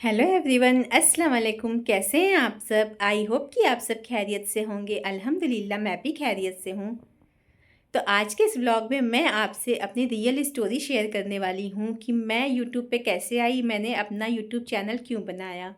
Hello everyone, अस्सलाम वालेकुम। कैसे हैं आप सब? आई होप कि आप सब खैरियत से होंगे। अल्हम्दुलिल्लाह मैं भी खैरियत से हूँ। तो आज के इस व्लॉग में मैं आपसे अपनी रियल स्टोरी शेयर करने वाली हूँ कि मैं यूट्यूब पे कैसे आई, मैंने अपना यूट्यूब चैनल क्यों बनाया।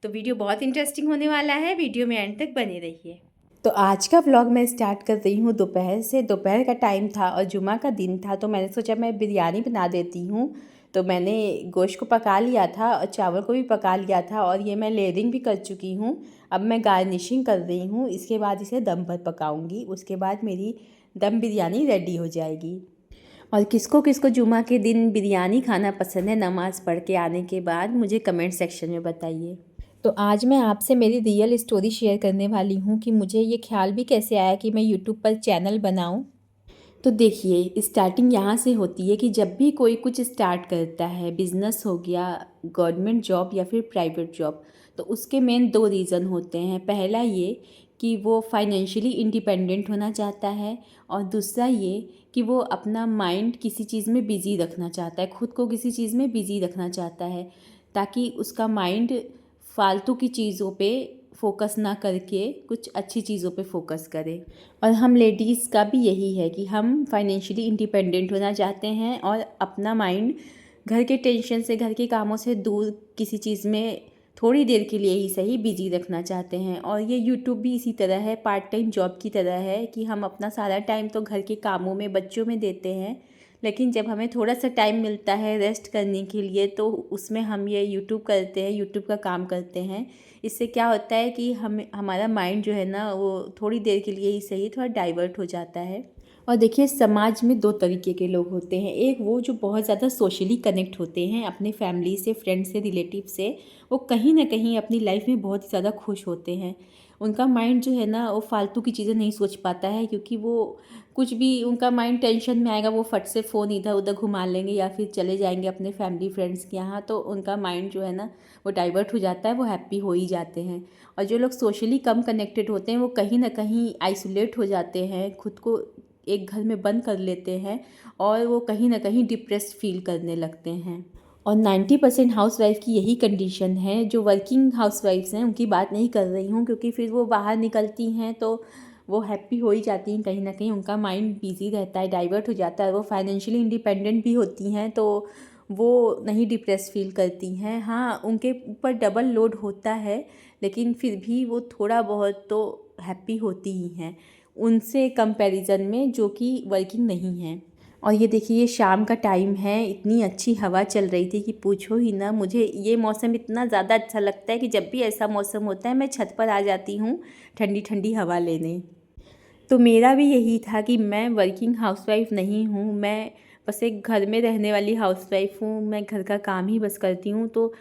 तो वीडियो बहुत इंटरेस्टिंग होने वाला है, वीडियो में एंड तक बने रहिए। तो आज का व्लॉग मैं स्टार्ट कर रही हूँ दोपहर से। दोपहर का टाइम था और जुमा का दिन था, तो मैंने सोचा मैं बिरयानी बना देती हूँ। तो मैंने गोश्त को पका लिया था और चावल को भी पका लिया था और ये मैं लेयरिंग भी कर चुकी हूँ। अब मैं गार्निशिंग कर रही हूँ, इसके बाद इसे दम पर पकाऊंगी। उसके बाद मेरी दम बिरयानी रेडी हो जाएगी। और किसको किसको जुमा के दिन बिरयानी खाना पसंद है नमाज़ पढ़ के आने के बाद, मुझे कमेंट सेक्शन में बताइए। तो आज मैं आपसे मेरी रियल स्टोरी शेयर करने वाली हूँ कि मुझे ये ख्याल भी कैसे आया कि मैं यूट्यूब पर चैनल बनाऊँ। तो देखिए, स्टार्टिंग यहाँ से होती है कि जब भी कोई कुछ स्टार्ट करता है, बिज़नेस हो गया, गवर्नमेंट जॉब या फिर प्राइवेट जॉब, तो उसके मेन दो रीज़न होते हैं। पहला ये कि वो फाइनेंशियली इंडिपेंडेंट होना चाहता है, और दूसरा ये कि वो अपना माइंड किसी चीज़ में बिज़ी रखना चाहता है, खुद को किसी चीज़ में बिज़ी रखना चाहता है, ताकि उसका माइंड फालतू की चीज़ों पे फोकस ना करके कुछ अच्छी चीज़ों पे फोकस करे। और हम लेडीज़ का भी यही है कि हम फाइनेंशियली इंडिपेंडेंट होना चाहते हैं और अपना माइंड घर के टेंशन से, घर के कामों से दूर किसी चीज़ में थोड़ी देर के लिए ही सही बिज़ी रखना चाहते हैं। और ये यूट्यूब भी इसी तरह है, पार्ट टाइम जॉब की तरह है कि हम अपना सारा टाइम तो घर के कामों में, बच्चों में देते हैं, लेकिन जब हमें थोड़ा सा टाइम मिलता है रेस्ट करने के लिए तो उसमें हम ये यूट्यूब करते हैं, यूट्यूब का काम करते हैं। इससे क्या होता है कि हमारा माइंड जो है ना, वो थोड़ी देर के लिए ही सही थोड़ा डाइवर्ट हो जाता है। और देखिए, समाज में दो तरीके के लोग होते हैं। एक वो जो बहुत ज़्यादा सोशली कनेक्ट होते हैं अपने फैमिली से, फ्रेंड से, रिलेटिव से। वो कहीं ना कहीं अपनी लाइफ में बहुत ज़्यादा खुश होते हैं। उनका माइंड जो है ना, वो फालतू की चीज़ें नहीं सोच पाता है, क्योंकि वो कुछ भी उनका माइंड टेंशन में आएगा, वो फट से फ़ोन इधर उधर घुमा लेंगे या फिर चले जाएंगे अपने फैमिली फ्रेंड्स के यहाँ, तो उनका माइंड जो है ना, वो डाइवर्ट हो जाता है, वो हैप्पी हो ही जाते हैं। और जो लोग सोशली कम कनेक्टेड होते हैं, वो कहीं ना कहीं आइसोलेट हो जाते हैं, खुद को एक घर में बंद कर लेते हैं और वो कहीं ना कहीं डिप्रेस्ड फील करने लगते हैं। और 90% हाउसवाइफ की यही कंडीशन है। जो वर्किंग हाउसवाइफ्स हैं उनकी बात नहीं कर रही हूँ, क्योंकि फिर वो बाहर निकलती हैं तो वो हैप्पी हो ही जाती हैं, कहीं ना कहीं उनका माइंड बिजी रहता है, डाइवर्ट हो जाता है। वो फाइनेंशियली इंडिपेंडेंट भी होती हैं तो वो नहीं डिप्रेस फील करती हैं। हाँ, उनके ऊपर डबल लोड होता है, लेकिन फिर भी वो थोड़ा बहुत तो हैप्पी होती ही हैं उनसे कंपैरिजन में, जो कि वर्किंग नहीं हैं। और ये देखिए, ये शाम का टाइम है, इतनी अच्छी हवा चल रही थी कि पूछो ही ना। मुझे ये मौसम इतना ज़्यादा अच्छा लगता है कि जब भी ऐसा मौसम होता है मैं छत पर आ जाती हूँ ठंडी ठंडी हवा लेने। तो मेरा भी यही था कि मैं वर्किंग हाउसवाइफ नहीं हूँ, मैं बस एक घर में रहने वाली हाउसवाइफ हूँ। मैं घर का काम ही बस करती हूँ। तो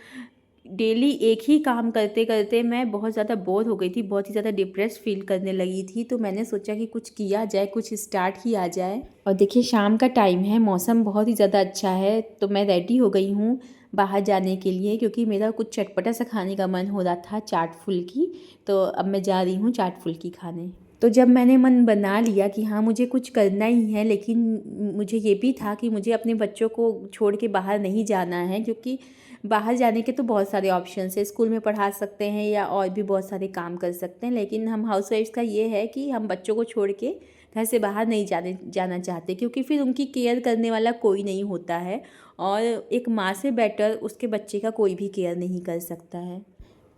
डेली एक ही काम करते करते मैं बहुत ज़्यादा बोर हो गई थी, बहुत ही ज़्यादा डिप्रेस्ड फील करने लगी थी। तो मैंने सोचा कि कुछ किया जाए, कुछ स्टार्ट किया जाए। और देखिए, शाम का टाइम है, मौसम बहुत ही ज़्यादा अच्छा है, तो मैं रेडी हो गई हूँ बाहर जाने के लिए, क्योंकि मेरा कुछ चटपटा सा खाने का मन हो रहा था, चाट फुल्की। तो अब मैं जा रही हूँ चाट फुल्की खाने। तो जब मैंने मन बना लिया कि हाँ मुझे कुछ करना ही है, लेकिन मुझे ये भी था कि मुझे अपने बच्चों को छोड़ के बाहर नहीं जाना है, क्योंकि बाहर जाने के तो बहुत सारे ऑप्शंस है, स्कूल में पढ़ा सकते हैं या और भी बहुत सारे काम कर सकते हैं। लेकिन हम हाउसवाइफ्स का ये है कि हम बच्चों को छोड़ के घर से बाहर नहीं जाना चाहते, क्योंकि फिर उनकी केयर करने वाला कोई नहीं होता है, और एक माँ से बेटर उसके बच्चे का कोई भी केयर नहीं कर सकता है।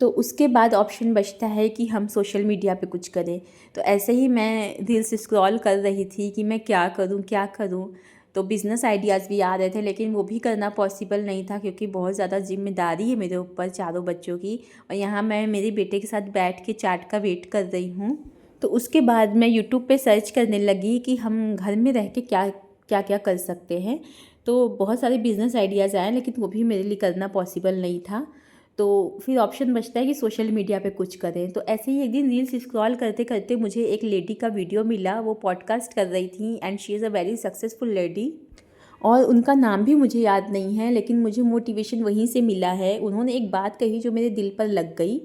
तो उसके बाद ऑप्शन बचता है कि हम सोशल मीडिया पे कुछ करें। तो ऐसे ही मैं रील्स स्क्रॉल कर रही थी कि मैं क्या करूं क्या करूं। तो बिज़नेस आइडियाज़ भी आ रहे थे, लेकिन वो भी करना पॉसिबल नहीं था, क्योंकि बहुत ज़्यादा जिम्मेदारी है मेरे ऊपर चारों बच्चों की। और यहाँ मैं मेरे बेटे के साथ बैठ के चाट का वेट कर रही हूँ। तो उसके बाद मैं यूट्यूब पे सर्च करने लगी कि हम घर में रह के क्या क्या क्या कर सकते हैं। तो बहुत सारे बिज़नेस आइडियाज़ आए, लेकिन वो भी मेरे लिए करना पॉसिबल नहीं था। तो फिर ऑप्शन बचता है कि सोशल मीडिया पे कुछ करें। तो ऐसे ही एक दिन रील्स स्क्रॉल करते करते मुझे एक लेडी का वीडियो मिला, वो पॉडकास्ट कर रही थी, and she is a very successful lady. और उनका नाम भी मुझे याद नहीं है, लेकिन मुझे मोटिवेशन वहीं से मिला है। उन्होंने एक बात कही जो मेरे दिल पर लग गई,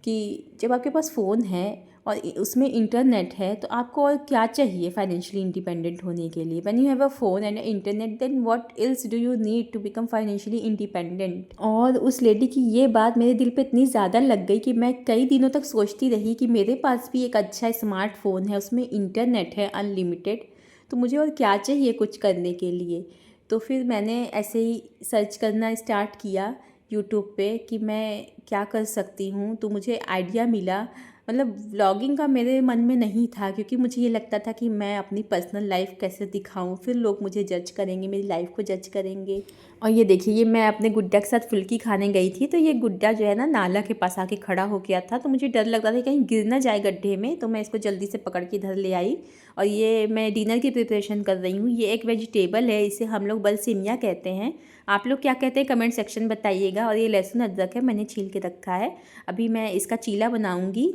कि जब आपके पास फ़ोन है और उसमें इंटरनेट है, तो आपको और क्या चाहिए फाइनेंशियली इंडिपेंडेंट होने के लिए। When you have a phone and internet, then what else do you need to become financially independent. और उस लेडी की ये बात मेरे दिल पे इतनी ज़्यादा लग गई कि मैं कई दिनों तक सोचती रही कि मेरे पास भी एक अच्छा स्मार्टफ़ोन है, उसमें इंटरनेट है अनलिमिटेड, तो मुझे और क्या चाहिए कुछ करने के लिए। तो फिर मैंने ऐसे ही सर्च करना स्टार्ट किया यूट्यूब पे कि मैं क्या कर सकती हूँ। तो मुझे आइडिया मिला, मतलब व्लॉगिंग का मेरे मन में नहीं था, क्योंकि मुझे ये लगता था कि मैं अपनी पर्सनल लाइफ कैसे दिखाऊं, फिर लोग मुझे जज करेंगे, मेरी लाइफ को जज करेंगे। और ये देखिए, ये मैं अपने गुड्डा के साथ फुल्की खाने गई थी, तो ये गुड्डा जो है ना नाला के पास आके खड़ा हो गया था, तो मुझे डर लग रहा था कहीं गिर ना जाए गड्ढे में, तो मैं इसको जल्दी से पकड़ के इधर ले आई। और ये मैं डिनर की प्रिपरेशन कर रही हूँ। ये एक वेजिटेबल है, इसे हम लोग बलसेमिया कहते हैं। आप लोग क्या कहते हैं कमेंट सेक्शन बताइएगा। और ये लहसुन अदरक है, मैंने छील के रखा है। अभी मैं इसका चीला बनाऊंगी।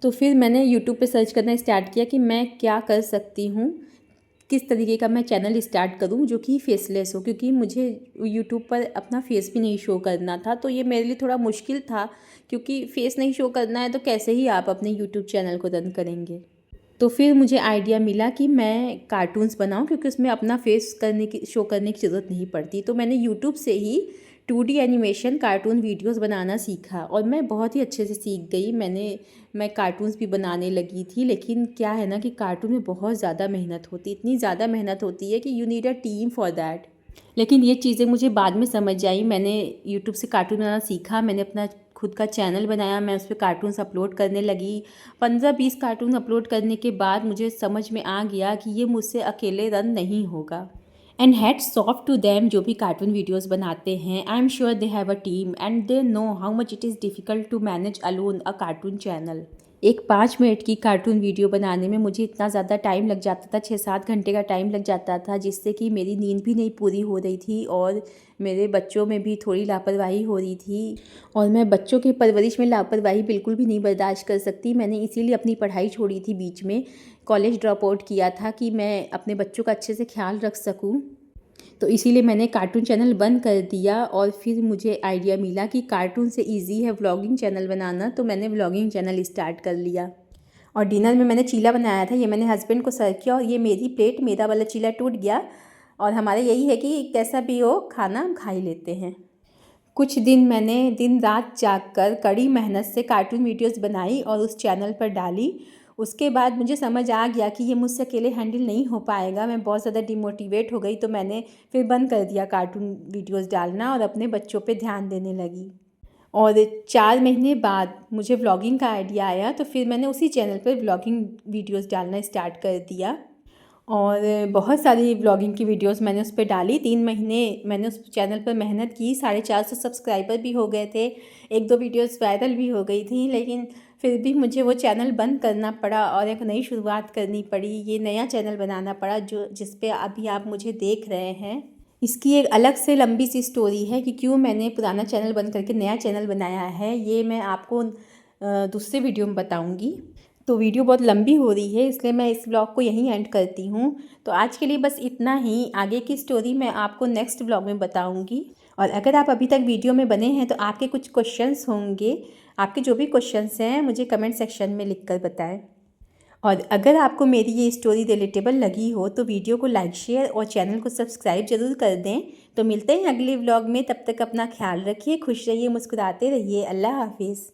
तो फिर मैंने यूट्यूब पे सर्च करना स्टार्ट किया कि मैं क्या कर सकती हूँ, किस तरीके का मैं चैनल स्टार्ट करूँ जो कि फेसलेस हो, क्योंकि मुझे यूट्यूब पर अपना फेस भी नहीं शो करना था। तो ये मेरे लिए थोड़ा मुश्किल था, क्योंकि फेस नहीं शो करना है तो कैसे ही आप अपने यूट्यूब चैनल को रन करेंगे। तो फिर मुझे आइडिया मिला कि मैं कार्टून्स बनाऊं, क्योंकि उसमें अपना फेस शो करने की ज़रूरत नहीं पड़ती। तो मैंने यूट्यूब से ही 2D एनिमेशन कार्टून वीडियोस बनाना सीखा, और मैं बहुत ही अच्छे से सीख गई। मैं कार्टून्स भी बनाने लगी थी, लेकिन क्या है ना कि कार्टून में बहुत ज़्यादा मेहनत होती है, इतनी ज़्यादा मेहनत होती है कि you need a team for that. लेकिन ये चीज़ें मुझे बाद में समझ आई। मैंने यूट्यूब से कार्टून बनाना सीखा, मैंने अपना खुद का चैनल बनाया, मैं उस पर कार्टून्स अपलोड करने लगी। 15-20 कार्टून अपलोड करने के बाद मुझे समझ में आ गया कि ये मुझसे अकेले रन नहीं होगा। And hats off to them जो भी कार्टून वीडियोज़ बनाते हैं। I am sure they have a team and they know how much it is difficult to manage alone a cartoon channel. एक 5 मिनट की कार्टून वीडियो बनाने में मुझे इतना ज़्यादा टाइम लग जाता था, 6-7 घंटे का टाइम लग जाता था, जिससे कि मेरी नींद भी नहीं पूरी हो रही थी, और मेरे बच्चों में भी थोड़ी लापरवाही हो रही थी। और मैं बच्चों की परवरिश में लापरवाही बिल्कुल भी नहीं बर्दाश्त कर सकती। मैंने इसीलिए अपनी पढ़ाई छोड़ी थी बीच में, कॉलेज ड्रॉप आउट किया था कि मैं अपने बच्चों का अच्छे से ख्याल रख सकूँ। तो इसीलिए मैंने कार्टून चैनल बंद कर दिया। और फिर मुझे आइडिया मिला कि कार्टून से इजी है व्लॉगिंग चैनल बनाना, तो मैंने व्लॉगिंग चैनल स्टार्ट कर लिया। और डिनर में मैंने चीला बनाया था, ये मैंने हस्बैंड को सर्व किया, और ये मेरी प्लेट, मेरा वाला चीला टूट गया। और हमारे यही है कि कैसा भी हो खाना हम खा ही लेते हैं। कुछ दिन मैंने दिन रात जाग कर कड़ी मेहनत से कार्टून वीडियोस बनाई और उस चैनल पर डाली। उसके बाद मुझे समझ आ गया कि ये मुझसे अकेले हैंडल नहीं हो पाएगा, मैं बहुत ज़्यादा डिमोटिवेट हो गई। तो मैंने फिर बंद कर दिया कार्टून वीडियोस डालना और अपने बच्चों पे ध्यान देने लगी। और 4 महीने बाद मुझे व्लॉगिंग का आइडिया आया, तो फिर मैंने उसी चैनल पर व्लॉगिंग वीडियोस डालना स्टार्ट कर दिया। और बहुत सारी व्लॉगिंग की वीडियोस मैंने उस पे डाली। 3 महीने मैंने उस चैनल पर मेहनत की, 450 सब्सक्राइबर भी हो गए थे, 1-2 वीडियोस वायरल भी हो गई थी। लेकिन फिर भी मुझे वो चैनल बंद करना पड़ा और एक नई शुरुआत करनी पड़ी। ये नया चैनल बनाना पड़ा जिस पे अभी आप मुझे देख रहे हैं। इसकी एक अलग से लंबी सी स्टोरी है कि क्यों मैंने पुराना चैनल बंद करके नया चैनल बनाया है, ये मैं आपको दूसरे वीडियो में बताऊँगी। तो वीडियो बहुत लंबी हो रही है, इसलिए मैं इस व्लॉग को यहीं एंड करती हूँ। तो आज के लिए बस इतना ही, आगे की स्टोरी मैं आपको नेक्स्ट व्लॉग में बताऊँगी। और अगर आप अभी तक वीडियो में बने हैं तो आपके कुछ क्वेश्चंस होंगे, आपके जो भी क्वेश्चंस हैं मुझे कमेंट सेक्शन में लिख कर बताएं। और अगर आपको मेरी ये स्टोरी रिलेटेबल लगी हो तो वीडियो को लाइक, शेयर और चैनल को सब्सक्राइब ज़रूर कर दें। तो मिलते हैं अगले व्लॉग में, तब तक अपना ख्याल रखिए, खुश रहिए, मुस्कुराते रहिए। अल्लाह हाफिज़।